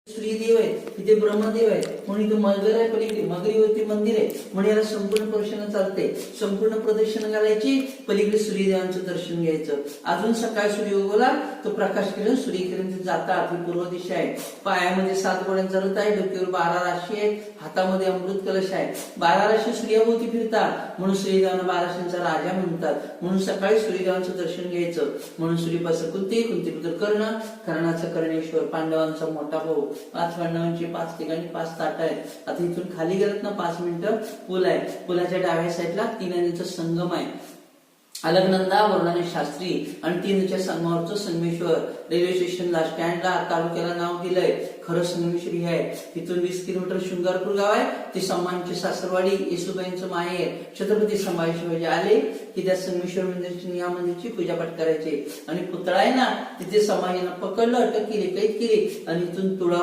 सूर्यदेव आहे, तिथे ब्रह्मदेव आहे, म्हणून इथे मगर आहे, पलीकडे मगरीवरती मंदिर आहे, म्हणून याला संपूर्ण प्रदक्षिणा चालते. संपूर्ण प्रदक्षिणा घालायची, पलीकडे सूर्यदेवांचं दर्शन घ्यायचं. अजून सकाळ सूर्य उगवला तो प्रकाश किरण सूर्यकिरण जातात. ही पूर्व दिशा आहे. पायामध्ये 7 घोड्यांचा रथ आहे, डोक्यावर 12 राशी आहे, हातामध्ये अमृत कलश आहे. 12 राशी सूर्याभोवती फिरतात, म्हणून सूर्यदेवांना 12 राशींचा राजा म्हणतात. म्हणून सकाळी सूर्यदेवांचं दर्शन घ्यायचं. म्हणून सूर्यपासून कुंतीपुत्र कर्ण, कर्णाचा कर्णेश्वर, पांडवांचा मोठा भाऊ. 5 पांडवांची 5 ठिकाणी 5 ताट आहेत. आता इथून खाली गेलात ना 5 मिनिटं पूल आहे. पुलाच्या डाव्या साईडला 3 नद्यांचा संगम आहे. अलकनंदा, वरुणाने शास्त्री आणि 3 नद्यांच्या संगमावरचं संगमेश्वर. रेल्वे स्टेशनला, स्टँडला, तालुक्याला नाव दिलंय. खरं संगमेश्वरी आहे. इथून 20 किलोमीटर शृंगारपूर गाव आहे. ते संभाजींची सासरवाडी, येसुबाईंचं माहेर. छत्रपती संभाजी शिवाजी आले की त्या संगमेश्वर मंदिराची, या मंदिराची पूजापाठ करायचे. आणि पुतळा आहे ना, तिथे संभाजींना पकडलं, अटक केली, कैद केली आणि इथून तुळा